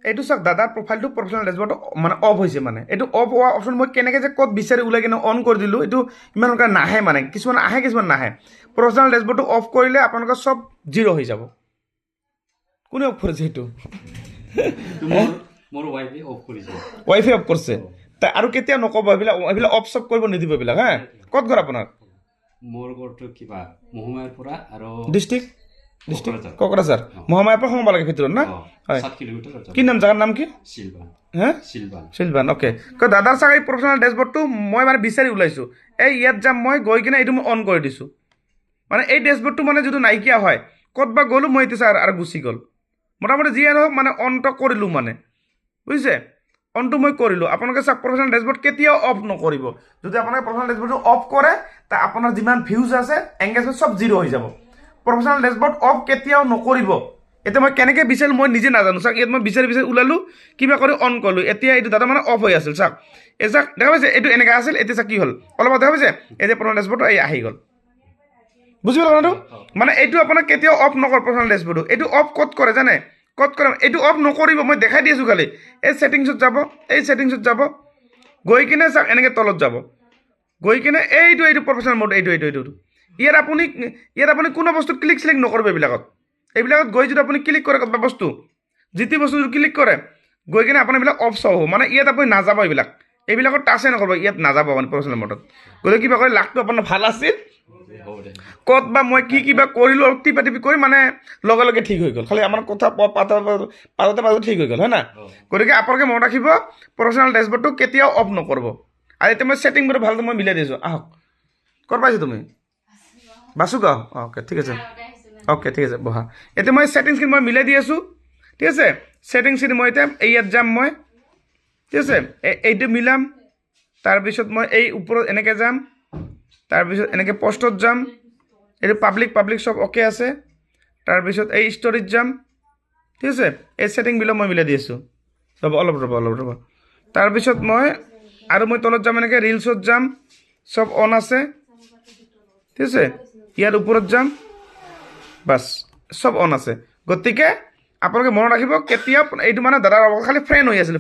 এইটো চাওক দাদাৰ প্ৰফাইলটো প্ৰফেশ্যনেল ডেছবৰ্ড মানে অফ হৈছে মানে এইটো অফ হোৱা অপশ্যন মই কেনেকৈ যে ক'ত বিচাৰি ওলাই কিনে অন কৰি দিলোঁ এইটো ইমান সোনকালে নাহে মানে কিছুমান আহে কিছুমান নাহে প্ৰফেশ্যনেল ডেছবৰ্ডটো অফ কৰিলে আপোনালোকৰ চব জিৰ' হৈ যাব কোনে অফ কৰিছে এইটো মোৰ ৱাইফে অফ কৰিছে ৱাইফে অফ কৰিছে তা আৰু কেতিয়া নক'ব এইবিলাক অফ চফ কৰিব নিদিব এইবিলাক হা ক'ত ঘৰ আপোনাৰ মোৰ ঘৰটো কিবা মহমায়াৰ পৰা আৰু ডিষ্ট্ৰিক্ট কোকৰাঝাৰ মহামায়াৰ পৰা সোমাব লাগে ভিতৰত না হয় 7 কিলোমিটাৰ কি নাম জাগাৰ নাম কি শিলবান হা শিলবান শিলবান অ'কে দাদাৰ চাগে এই প্ৰফেশ্যনেল ডেছবৰ্ডটো মই মানে বিচাৰি ওলাইছোঁ এই ইয়াত যাম মই গৈ কিনে এইটো মই অন কৰি দিছোঁ মানে এই ডেছবৰ্ডটো মানে যদি নাইকিয়া হয় ক'ত বা গ'লোঁ মই এতিয়া আৰু গুচি গ'ল মোটামুটি যিয়ে নহওক মানে অনটো কৰিলোঁ মানে বুজিছে অনটো মই কৰিলোঁ আপোনালোকে চাওক প্ৰফেশ্যনেল ডেছবৰ্ড কেতিয়াও অফ নকৰিব যদি আপোনালোকে প্ৰফেশ্যনেল ডেছবৰ্ডটো অফ কৰে তা আপোনাৰ যিমান ভিউজ আছে এংগেজমেণ্ট চব জিৰ' হৈ যাব প্ৰফেশ্যনেল ডেছবৰ্ড অফ কেতিয়াও নকৰিব এতিয়া মই কেনেকৈ বিচাৰিলোঁ মই নিজে নাজানো চাওক ইয়াত মই বিচাৰি ওলালোঁ কিবা কৰি অন কৰিলোঁ এতিয়া এইটো দাদা মানে অফ হৈ আছিল চাওক এই চাওক দেখা পাইছে এইটো এনেকৈ আছিল এতিয়া চাওক কি হ'ল অলপ দেখা পাইছে এতিয়া প্ৰফেশ্যনেল ডেছবৰ্ডটো এই আহি গ'ল বুজি পালে কথাটো মানে এইটো আপোনাক কেতিয়াও অফ নকৰে প্ৰফেশ্যনেল ডেছবৰ্ডটো এইটো অফ ক'ত কৰে জানে ক'ত কৰে এইটো অফ নকৰিব মই দেখাই দি আছোঁ খালি এই ছেটিংছত যাব এই ছেটিংছত যাব গৈ কিনে চাওক এনেকৈ তলত যাব গৈ কিনে এইটো প্ৰফেশ্যনেল মোড এইটো ইয়াত আপুনি কোনো বস্তুত ক্লিক চিলিক নকৰিব এইবিলাকত গৈ যদি আপুনি ক্লিক কৰে কিবা বস্তু যিটো বস্তু ক্লিক কৰে গৈ কিনে আপোনাৰ এইবিলাক অফ চাব মানে ইয়াত আপুনি নাযাব এইবিলাকত টাচে নকৰিব ইয়াত নাযাব মানে প্ৰফেশ্যনেল মোডত গতিকে কিবা কৰি লাখটো আপোনাৰ ভাল আছিল ক'ত বা মই কিবা কৰিলোঁ আৰু টিপা কৰি মানে লগে লগে ঠিক হৈ গ'ল খালি আমাৰ কথা পাতোতে ঠিক হৈ গ'ল হয় না গতিকে আপোনালোকে মনত ৰাখিব প্ৰফেশ্যনেল ডেছবৰ্ডটো কেতিয়াও অফ নকৰিব আৰু এতিয়া মই ছেটিংবোৰ ভালকৈ মই মিলাই দিছোঁ আহক ক'ত পাইছোঁ তুমি বাচুগাঁও অ'কে ঠিক আছে বহা এতিয়া মই ছেটিংছখিনি মই মিলাই দি আছোঁ ঠিক আছে ছেটিংছখিনি মই এতিয়া ইয়াত যাম মই ঠিক আছে এইটো মিলাম তাৰপিছত মই এই ওপৰত এনেকৈ যাম তাৰপিছত এনেকৈ পষ্টত যাম এইটো পাব্লিক চব অ'কে আছে তাৰপিছত এই ষ্টৰিত যাম ঠিক আছে এই ছেটিংবিলাক মই মিলাই দি আছোঁ অলপ ৰ'ব তাৰপিছত মই তলত যাম এনেকৈ ৰিলছত যাম চব অন আছে ঠিক আছে ইয়াৰ ওপৰত যাম বাছ চব অন আছে গতিকে আপোনালোকে মনত ৰাখিব কেতিয়া এইটো মানে দাদাৰ খালি ফ্ৰেণ্ড হৈ আছিল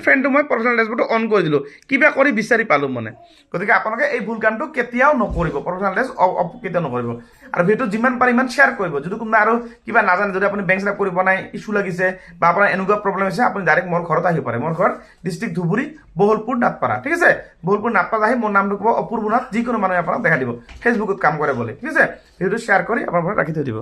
ফ্ৰেণ্ডটো মই প্ৰফেশ্যনেল ডেছবৰ্ডটো অন কৰি দিলোঁ কিবা কৰি বিচাৰি পালোঁ মানে গতিকে আপোনালোকে এই ভুল কামটো কেতিয়াও নকৰিব প্ৰফেশ্যনেল ডেছ অফ কেতিয়াও নকৰিব আৰু ভিডিঅ'টো যিমান পাৰে ইমান শ্বেয়াৰ কৰিব যদি কোনোবা আৰু কিবা নাজানে যদি আপুনি বেংক চেটআপ কৰিব নাই ইছ্যু লাগিছে বা আপোনাৰ এনেকুৱা প্ৰব্লেম হৈছে আপুনি ডাইৰেক্ট মোৰ ঘৰত আহিব পাৰে মোৰ ঘৰ ডিষ্ট্ৰিক্ট ধুবুৰী বহলপুৰ নাটপাৰা ঠিক আছে বহলপুৰ নাটপাৰা আহি মোৰ নামটো ক'ব অপূৰ্ব নাথ যিকোনো মানুহে আপোনাক দেখা দিব ফেচবুকত কাম কৰে বুলি ঠিক আছে ভিডিঅ'টো শ্বেয়াৰ কৰি আপোনাৰ ঘৰত ৰাখি থৈ দিব